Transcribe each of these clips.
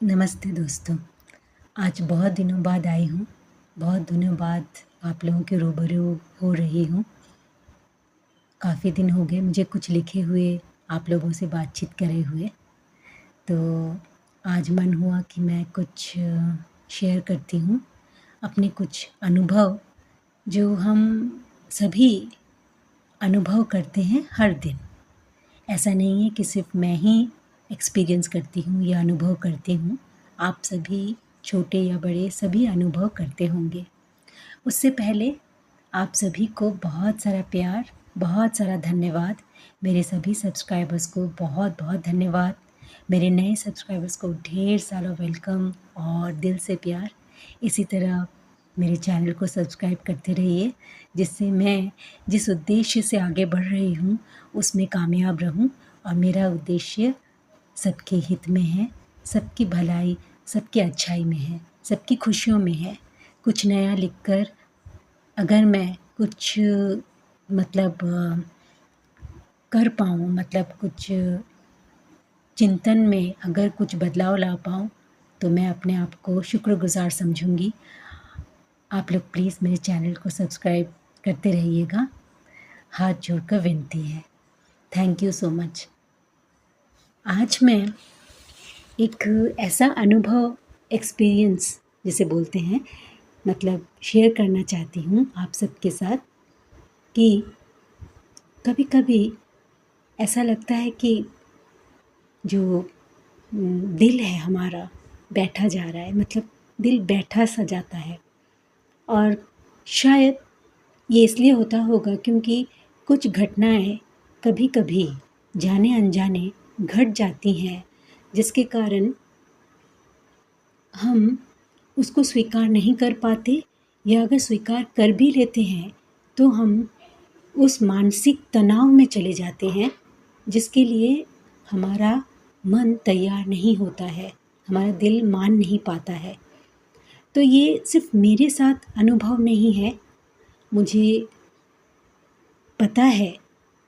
नमस्ते दोस्तों। आज बहुत दिनों बाद आई हूँ, बहुत दिनों बाद आप लोगों के रूबरू हो रही हूँ। काफ़ी दिन हो गए मुझे कुछ लिखे हुए, आप लोगों से बातचीत करे हुए। तो आज मन हुआ कि मैं कुछ शेयर करती हूँ, अपने कुछ अनुभव जो हम सभी अनुभव करते हैं हर दिन। ऐसा नहीं है कि सिर्फ़ मैं ही एक्सपीरियंस करती हूँ या अनुभव करती हूँ, आप सभी छोटे या बड़े सभी अनुभव करते होंगे। उससे पहले आप सभी को बहुत सारा प्यार, बहुत सारा धन्यवाद। मेरे सभी सब्सक्राइबर्स को बहुत-बहुत धन्यवाद। मेरे नए सब्सक्राइबर्स को ढेर सारा वेलकम और दिल से प्यार। इसी तरह मेरे चैनल को सब्सक्राइब करते रहिए, जिससे मैं जिस उद्देश्य से आगे बढ़ रही हूँ, उसमें कामयाब रहूँ और मेरा उद्देश्य सबके हित में है, सबकी भलाई, सबकी अच्छाई में है, सबकी खुशियों में है। कुछ नया लिखकर अगर मैं कुछ मतलब कर पाऊँ, मतलब कुछ चिंतन में अगर कुछ बदलाव ला पाऊँ, तो मैं अपने आप को शुक्रगुज़ार समझूँगी। आप लोग प्लीज़ मेरे चैनल को सब्सक्राइब करते रहिएगा, हाथ जोड़कर विनती है। Thank you so much. आज मैं एक ऐसा अनुभव, एक्सपीरियंस जिसे बोलते हैं, मतलब शेयर करना चाहती हूँ आप सबके साथ कि कभी-कभी ऐसा लगता है कि जो दिल है हमारा बैठा जा रहा है, मतलब दिल बैठा सा जाता है। और शायद ये इसलिए होता होगा क्योंकि कुछ घटनाएं कभी-कभी जाने अनजाने घट जाती हैं, जिसके कारण हम उसको स्वीकार नहीं कर पाते, या अगर स्वीकार कर भी लेते हैं तो हम उस मानसिक तनाव में चले जाते हैं जिसके लिए हमारा मन तैयार नहीं होता है, हमारा दिल मान नहीं पाता है। तो ये सिर्फ मेरे साथ अनुभव नहीं है, मुझे पता है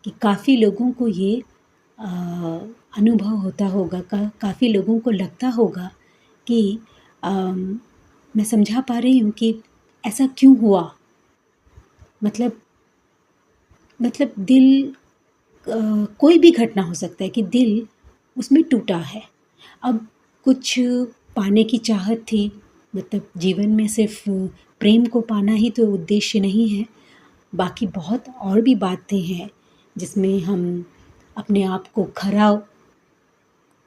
कि काफ़ी लोगों को ये अनुभव होता होगा, काफ़ी लोगों को लगता होगा कि मैं समझा पा रही हूँ कि ऐसा क्यों हुआ। मतलब दिल, कोई भी घटना हो सकता है कि दिल उसमें टूटा है। अब कुछ पाने की चाहत थी, मतलब जीवन में सिर्फ प्रेम को पाना ही तो उद्देश्य नहीं है, बाकी बहुत और भी बातें हैं जिसमें हम अपने आप को खरा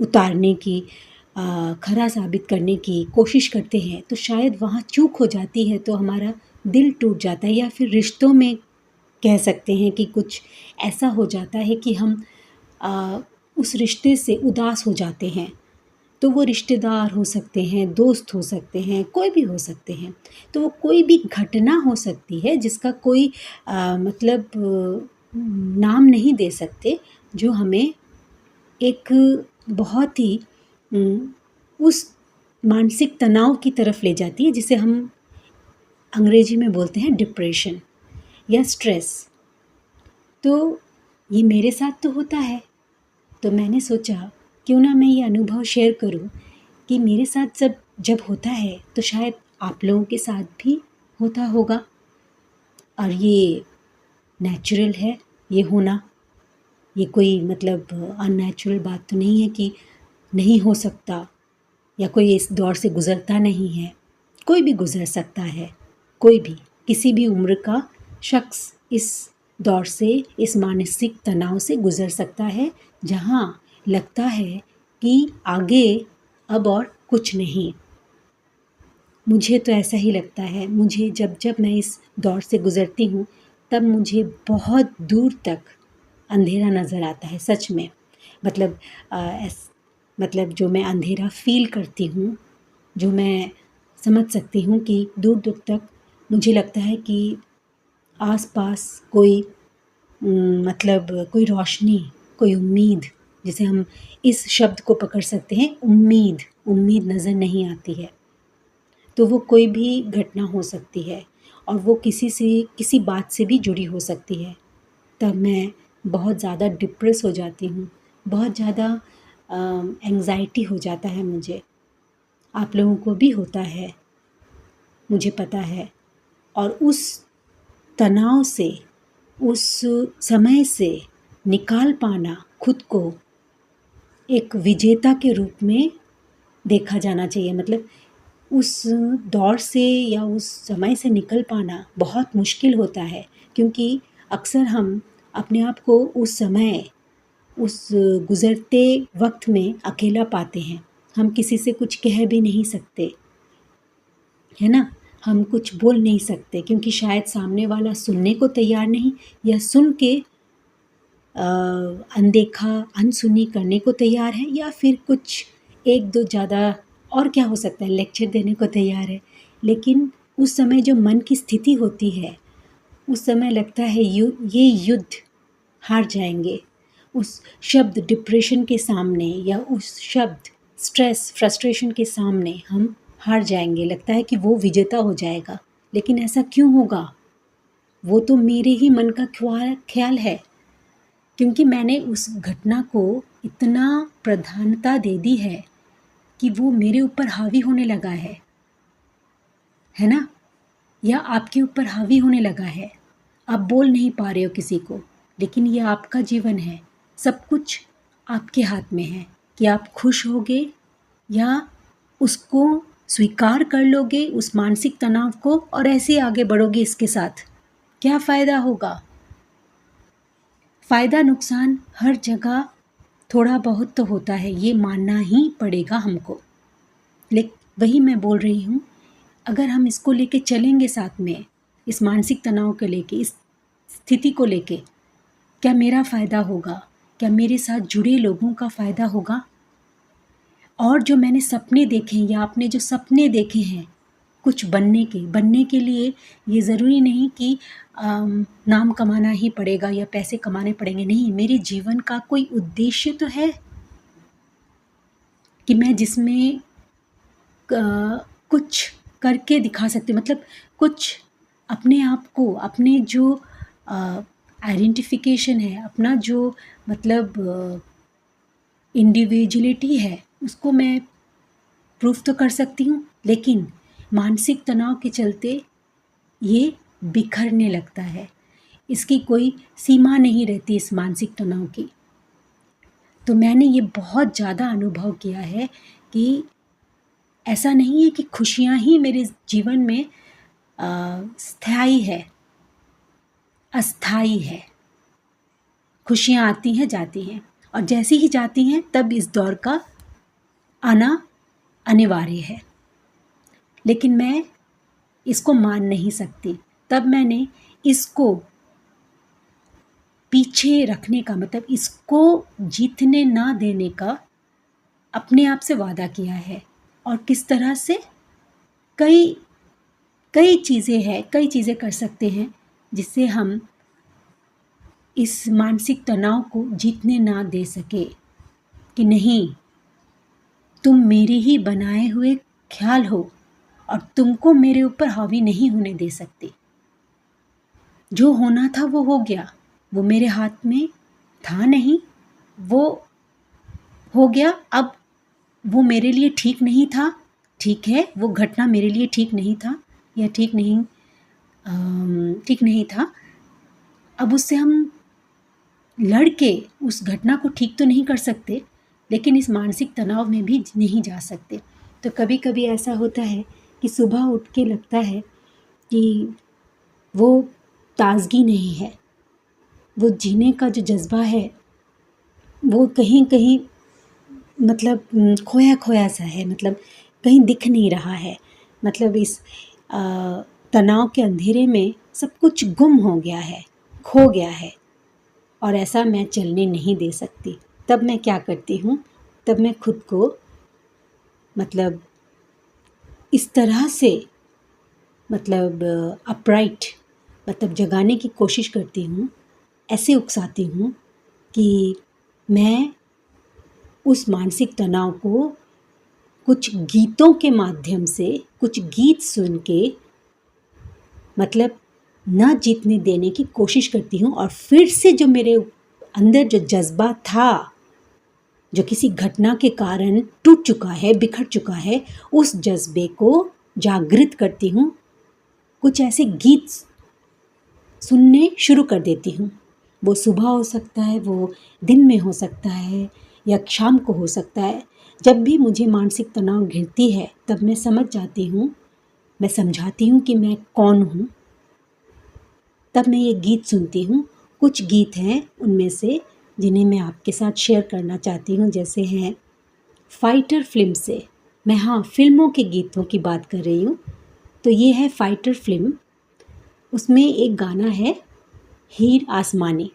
उतारने की, खरा साबित करने की कोशिश करते हैं। तो शायद वहाँ चूक हो जाती है तो हमारा दिल टूट जाता है, या फिर रिश्तों में कह सकते हैं कि कुछ ऐसा हो जाता है कि हम उस रिश्ते से उदास हो जाते हैं। तो वो रिश्तेदार हो सकते हैं, दोस्त हो सकते हैं, कोई भी हो सकते हैं। तो वो कोई भी घटना हो सकती है जिसका कोई मतलब नाम नहीं दे सकते, जो हमें एक बहुत ही उस मानसिक तनाव की तरफ ले जाती है, जिसे हम अंग्रेजी में बोलते हैं डिप्रेशन या स्ट्रेस। तो ये मेरे साथ तो होता है, तो मैंने सोचा क्यों ना मैं ये अनुभव शेयर करूं कि मेरे साथ जब होता है तो शायद आप लोगों के साथ भी होता होगा। और ये नेचुरल है ये होना, ये कोई मतलब अननेचुरल बात तो नहीं है कि नहीं हो सकता, या कोई इस दौर से गुज़रता नहीं है। कोई भी गुज़र सकता है, कोई भी, किसी भी उम्र का शख्स इस दौर से, इस मानसिक तनाव से गुज़र सकता है, जहाँ लगता है कि आगे अब और कुछ नहीं। मुझे तो ऐसा ही लगता है, मुझे जब मैं इस दौर से गुज़रती हूँ, तब मुझे बहुत दूर तक अंधेरा नज़र आता है, सच में। मतलब मतलब जो मैं अंधेरा फ़ील करती हूँ, जो मैं समझ सकती हूँ कि दूर-दूर तक मुझे लगता है कि आस-पास कोई मतलब कोई रोशनी, कोई उम्मीद, जिसे हम इस शब्द को पकड़ सकते हैं, उम्मीद, उम्मीद नज़र नहीं आती है। तो वो कोई भी घटना हो सकती है और वो किसी बात से भी जुड़ी हो सकती है। तब मैं बहुत ज़्यादा डिप्रेस हो जाती हूँ, बहुत ज़्यादा एंग्ज़ायटी हो जाता है मुझे। आप लोगों को भी होता है, मुझे पता है। और उस तनाव से, उस समय से निकाल पाना खुद को एक विजेता के रूप में देखा जाना चाहिए। मतलब उस दौर से या उस समय से निकल पाना बहुत मुश्किल होता है, क्योंकि अक्सर हम अपने आप को उस समय, उस गुज़रते वक्त में अकेला पाते हैं। हम किसी से कुछ कह भी नहीं सकते, है ना? हम कुछ बोल नहीं सकते क्योंकि शायद सामने वाला सुनने को तैयार नहीं, या सुन के अनदेखा, अनसुनी करने को तैयार है, या फिर कुछ एक दो ज़्यादा और क्या हो सकता है, लेक्चर देने को तैयार है। लेकिन उस समय जो मन की स्थिति होती है, उस समय लगता है ये युद्ध हार जाएंगे। उस शब्द डिप्रेशन के सामने या उस शब्द स्ट्रेस, फ्रस्ट्रेशन के सामने हम हार जाएंगे। लगता है कि वो विजेता हो जाएगा, लेकिन ऐसा क्यों होगा? वो तो मेरे ही मन का ख्याल है, क्योंकि मैंने उस घटना को इतना प्रधानता दे दी है कि वो मेरे ऊपर हावी होने लगा है ना? या आपके ऊपर हावी होने लगा है। आप बोल नहीं पा रहे हो किसी को, लेकिन ये आपका जीवन है। सब कुछ आपके हाथ में है कि आप खुश होगे या उसको स्वीकार कर लोगे, उस मानसिक तनाव को, और ऐसे आगे बढ़ोगे इसके साथ। क्या फ़ायदा होगा? फ़ायदा नुकसान हर जगह थोड़ा बहुत तो होता है, ये मानना ही पड़ेगा हमको। लेकिन वही मैं बोल रही हूँ, अगर हम इसको लेके चलेंगे साथ में, इस मानसिक तनाव को लेके, इस स्थिति को लेके, क्या मेरा फ़ायदा होगा? क्या मेरे साथ जुड़े लोगों का फ़ायदा होगा? और जो मैंने सपने देखे हैं, या आपने जो सपने देखे हैं कुछ बनने के लिए, ये ज़रूरी नहीं कि नाम कमाना ही पड़ेगा या पैसे कमाने पड़ेंगे। नहीं, मेरे जीवन का कोई उद्देश्य तो है कि मैं जिसमें कुछ करके दिखा सकती, मतलब कुछ अपने आप को, अपने जो आइडेंटिफिकेशन है, अपना जो मतलब इंडिविजुअलिटी है, उसको मैं प्रूफ तो कर सकती हूँ। लेकिन मानसिक तनाव के चलते ये बिखरने लगता है, इसकी कोई सीमा नहीं रहती इस मानसिक तनाव की। तो मैंने ये बहुत ज़्यादा अनुभव किया है कि ऐसा नहीं है कि खुशियाँ ही मेरे जीवन में स्थायी है, अस्थाई है। खुशियाँ आती हैं, जाती हैं, और जैसी ही जाती हैं तब इस दौर का आना अनिवार्य है। लेकिन मैं इसको मान नहीं सकती। तब मैंने इसको पीछे रखने का, मतलब इसको जीतने ना देने का अपने आप से वादा किया है। और किस तरह से? कई कई चीज़ें हैं, कई चीज़ें कर सकते हैं जिससे हम इस मानसिक तनाव को जीतने ना दे सके। कि नहीं, तुम मेरे ही बनाए हुए ख्याल हो और तुमको मेरे ऊपर हावी नहीं होने दे सकते। जो होना था वो हो गया, वो मेरे हाथ में था नहीं, वो हो गया। अब वो मेरे लिए ठीक नहीं था, ठीक है, वो घटना मेरे लिए ठीक नहीं था या ठीक नहीं था। अब उससे हम लड़ के उस घटना को ठीक तो नहीं कर सकते, लेकिन इस मानसिक तनाव में भी नहीं जा सकते। तो कभी कभी ऐसा होता है कि सुबह उठ के लगता है कि वो ताज़गी नहीं है, वो जीने का जो जज्बा है वो कहीं कहीं मतलब खोया खोया सा है, मतलब कहीं दिख नहीं रहा है। मतलब इस तनाव के अंधेरे में सब कुछ गुम हो गया है, खो गया है, और ऐसा मैं चलने नहीं दे सकती। तब मैं क्या करती हूँ, तब मैं खुद को मतलब इस तरह से मतलब अपराइट, मतलब जगाने की कोशिश करती हूँ, ऐसे उकसाती हूँ कि मैं उस मानसिक तनाव को कुछ गीतों के माध्यम से, कुछ गीत सुन के मतलब ना जीतने देने की कोशिश करती हूँ। और फिर से जो मेरे अंदर जो जज्बा था जो किसी घटना के कारण टूट चुका है, बिखर चुका है, उस जज्बे को जागृत करती हूँ। कुछ ऐसे गीत सुनने शुरू कर देती हूँ। वो सुबह हो सकता है, वो दिन में हो सकता है, या शाम को हो सकता है। जब भी मुझे मानसिक तनाव घिरती है तब मैं समझ जाती हूँ, मैं समझाती हूँ कि मैं कौन हूँ। तब मैं ये गीत सुनती हूँ। कुछ गीत हैं उनमें से जिन्हें मैं आपके साथ शेयर करना चाहती हूँ, जैसे हैं फाइटर फिल्म से। मैं फिल्मों के गीतों की बात कर रही हूँ। तो ये है फाइटर फिल्म। उसमें एक गाना है हीर आसमानी।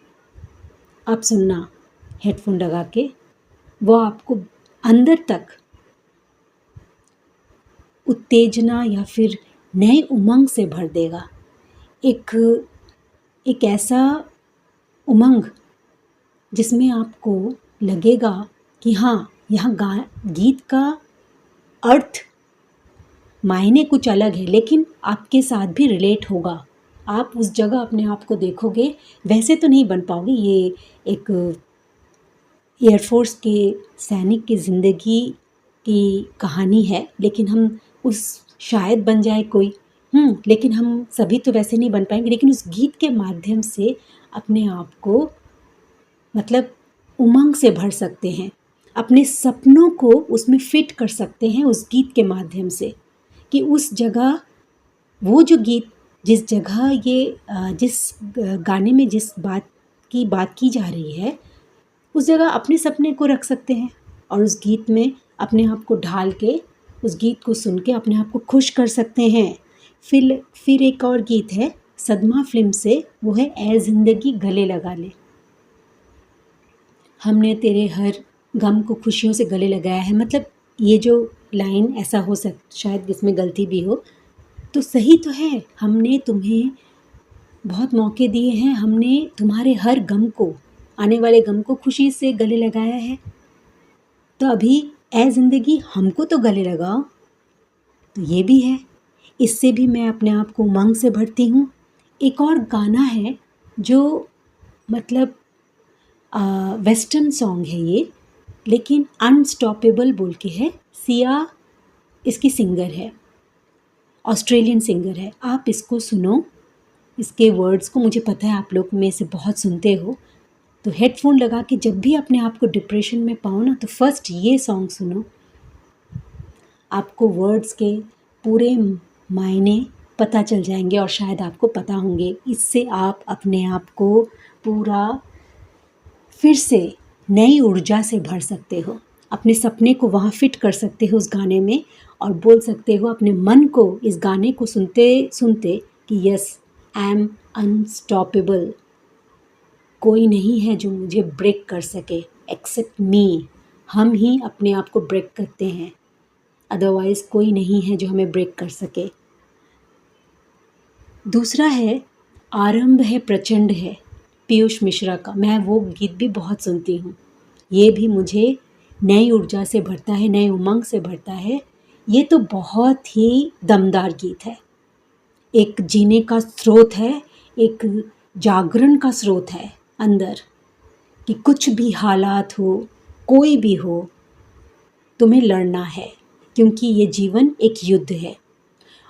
आप सुनना हेडफोन लगा के, वो आपको अंदर तक उत्तेजना या फिर नए उमंग से भर देगा। एक एक ऐसा उमंग जिसमें आपको लगेगा कि हाँ, यहाँ गीत का अर्थ मायने कुछ अलग है, लेकिन आपके साथ भी रिलेट होगा। आप उस जगह अपने आप को देखोगे। वैसे तो नहीं बन पाओगे, ये एक एयरफोर्स के सैनिक की ज़िंदगी की कहानी है, लेकिन हम उस शायद बन जाए कोई। लेकिन हम सभी तो वैसे नहीं बन पाएंगे, लेकिन उस गीत के माध्यम से अपने आप को मतलब उमंग से भर सकते हैं। अपने सपनों को उसमें फिट कर सकते हैं उस गीत के माध्यम से, कि उस जगह वो जो गीत जिस जगह जिस गाने में जिस बात की जा रही है, उस जगह अपने सपने को रख सकते हैं और उस गीत में अपने आप को ढाल के, उस गीत को सुन के अपने आप को खुश कर सकते हैं। फिर एक और गीत है सदमा फिल्म से, वो है ऐ ज़िंदगी गले लगा ले। हमने तेरे हर गम को खुशियों से गले लगाया है। मतलब ये जो लाइन ऐसा हो शायद इसमें गलती भी हो, तो सही तो है। हमने तुम्हें बहुत मौके दिए हैं, हमने तुम्हारे हर गम को, आने वाले गम को खुशी से गले लगाया है। तो अभी ऐ ज़िंदगी हमको तो गले लगाओ। तो ये भी है, इससे भी मैं अपने आप को उमंग से भरती हूँ। एक और गाना है जो मतलब वेस्टर्न सॉन्ग है ये, लेकिन अनस्टॉपेबल बोल के है। सिया इसकी सिंगर है, ऑस्ट्रेलियन सिंगर है। आप इसको सुनो, इसके वर्ड्स को। मुझे पता है आप लोग में से बहुत सुनते हो, तो हेडफोन लगा के जब भी अपने आप को डिप्रेशन में पाओ ना, तो फर्स्ट ये सॉन्ग सुनो। आपको वर्ड्स के पूरे मायने पता चल जाएंगे और शायद आपको पता होंगे। इससे आप अपने आप को पूरा फिर से नई ऊर्जा से भर सकते हो। अपने सपने को वहाँ फिट कर सकते हो उस गाने में, और बोल सकते हो अपने मन को इस गाने को सुनते सुनते कि यस, आई एम अनस्टॉपेबल। कोई नहीं है जो मुझे ब्रेक कर सके एक्सेप्ट मी। हम ही अपने आप को ब्रेक करते हैं, अदरवाइज़ कोई नहीं है जो हमें ब्रेक कर सके। दूसरा है आरंभ है प्रचंड है, पीयूष मिश्रा का। मैं वो गीत भी बहुत सुनती हूँ। ये भी मुझे नई ऊर्जा से भरता है, नए उमंग से भरता है। ये तो बहुत ही दमदार गीत है। एक जीने का स्रोत है, एक जागरण का स्रोत है अंदर, कि कुछ भी हालात हो, कोई भी हो, तुम्हें लड़ना है, क्योंकि ये जीवन एक युद्ध है।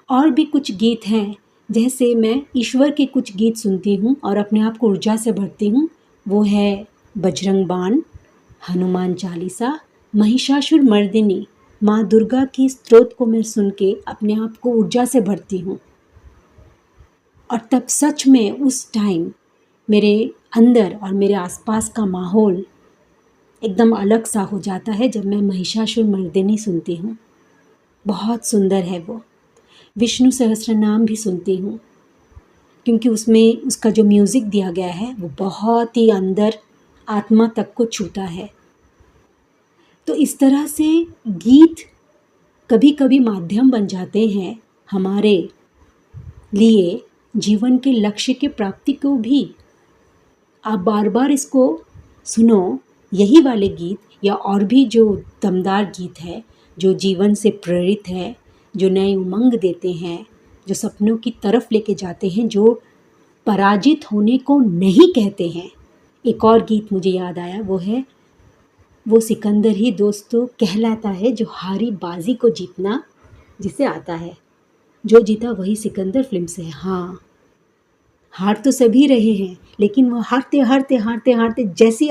और भी कुछ गीत हैं, जैसे मैं ईश्वर के कुछ गीत सुनती हूँ और अपने आप को ऊर्जा से भरती हूँ। वो है बजरंग बाण, हनुमान चालीसा, महिषासुर मर्दिनी, माँ दुर्गा की स्तोत्र को मैं सुन के अपने आप को ऊर्जा से भरती हूँ। और तब सच में उस टाइम मेरे अंदर और मेरे आसपास का माहौल एकदम अलग सा हो जाता है जब मैं महिषासुर मर्दिनी सुनती हूँ। बहुत सुंदर है वो। विष्णु सहस्त्रनाम भी सुनती हूँ, क्योंकि उसमें उसका जो म्यूज़िक दिया गया है वो बहुत ही अंदर आत्मा तक को छूता है। तो इस तरह से गीत कभी कभी माध्यम बन जाते हैं हमारे लिए जीवन के लक्ष्य की प्राप्ति को भी। आप बार बार इसको सुनो, यही वाले गीत या और भी जो दमदार गीत है, जो जीवन से प्रेरित है, जो नए उमंग देते हैं, जो सपनों की तरफ लेके जाते हैं, जो पराजित होने को नहीं कहते हैं। एक और गीत मुझे याद आया, वो है वो सिकंदर ही दोस्तों कहलाता है जो हारी बाजी को जीतना जिसे आता है। जो जीता वही सिकंदर फिल्म से है। हाँ, हार तो सभी रहे हैं, लेकिन वो हारते हारते हारते हारते जैसे ही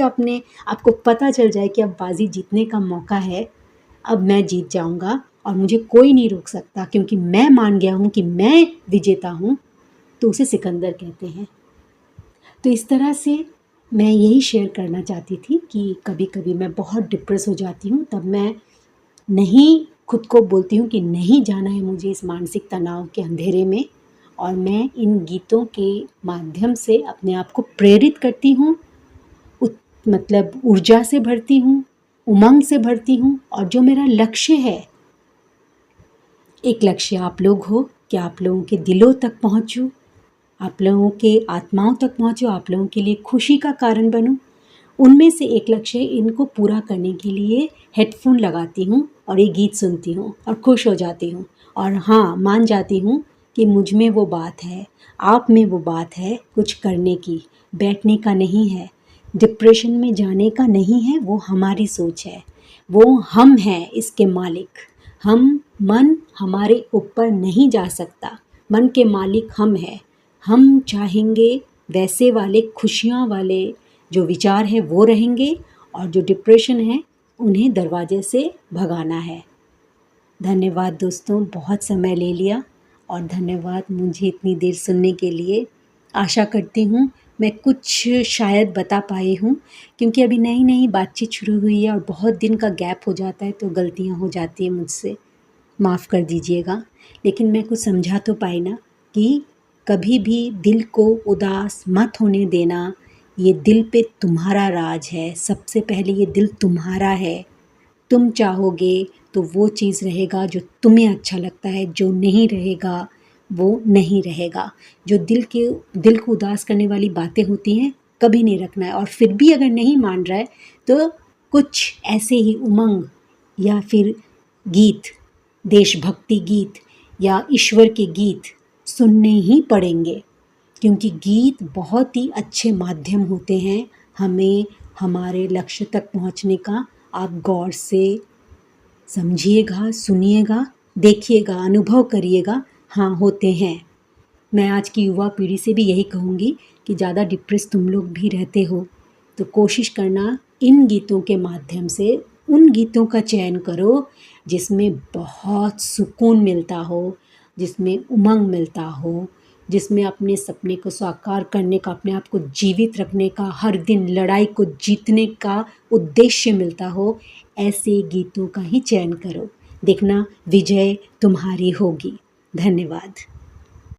आपको पता चल जाए कि अब बाजी जीतने का मौका है, अब मैं जीत जाऊंगा और मुझे कोई नहीं रोक सकता क्योंकि मैं मान गया हूँ कि मैं विजेता हूँ, तो उसे सिकंदर कहते हैं। तो इस तरह से मैं यही शेयर करना चाहती थी कि कभी कभी मैं बहुत डिप्रेस हो जाती हूँ, तब मैं नहीं खुद को बोलती हूँ कि नहीं जाना है मुझे इस मानसिक तनाव के अंधेरे में, और मैं इन गीतों के माध्यम से अपने आप को प्रेरित करती हूँ, मतलब ऊर्जा से भरती हूँ, उमंग से भरती हूँ। और जो मेरा लक्ष्य है, एक लक्ष्य आप लोग हो कि आप लोगों के दिलों तक पहुँचूँ, आप लोगों के आत्माओं तक पहुँचूँ, आप लोगों के लिए खुशी का कारण बनूँ। उनमें से एक लक्ष्य, इनको पूरा करने के लिए हेडफोन लगाती हूँ और ये गीत सुनती हूँ और खुश हो जाती हूँ। और हाँ, मान जाती हूँ कि मुझ में वो बात है, आप में वो बात है कुछ करने की, बैठने का नहीं है, डिप्रेशन में जाने का नहीं है। वो हमारी सोच है, वो हम हैं इसके मालिक। मन हमारे ऊपर नहीं जा सकता, मन के मालिक हम हैं। हम चाहेंगे वैसे वाले खुशियाँ वाले जो विचार है वो रहेंगे, और जो डिप्रेशन है उन्हें दरवाजे से भगाना है। धन्यवाद दोस्तों, बहुत समय ले लिया, और धन्यवाद मुझे इतनी देर सुनने के लिए। आशा करती हूँ मैं कुछ शायद बता पाई हूँ, क्योंकि अभी नई नई बातचीत शुरू हुई है और बहुत दिन का गैप हो जाता है तो गलतियाँ हो जाती हैं मुझसे, माफ़ कर दीजिएगा। लेकिन मैं कुछ समझा तो पाई ना कि कभी भी दिल को उदास मत होने देना। ये दिल पे तुम्हारा राज है, सबसे पहले ये दिल तुम्हारा है। तुम चाहोगे तो वो चीज़ रहेगा जो तुम्हें अच्छा लगता है, जो नहीं रहेगा वो नहीं रहेगा। जो दिल को उदास करने वाली बातें होती हैं कभी नहीं रखना है। और फिर भी अगर नहीं मान रहा है तो कुछ ऐसे ही उमंग या फिर गीत, देशभक्ति गीत या ईश्वर के गीत सुनने ही पड़ेंगे, क्योंकि गीत बहुत ही अच्छे माध्यम होते हैं हमें हमारे लक्ष्य तक पहुंचने का। आप गौर से समझिएगा, सुनिएगा, देखिएगा, अनुभव करिएगा। हाँ, होते हैं। मैं आज की युवा पीढ़ी से भी यही कहूँगी कि ज़्यादा डिप्रेस तुम लोग भी रहते हो तो कोशिश करना इन गीतों के माध्यम से उन गीतों का चयन करो जिसमें बहुत सुकून मिलता हो, जिसमें उमंग मिलता हो, जिसमें अपने सपने को साकार करने का, अपने आप को जीवित रखने का, हर दिन लड़ाई को जीतने का उद्देश्य मिलता हो। ऐसे गीतों का ही चयन करो, देखना विजय तुम्हारी होगी। धन्यवाद।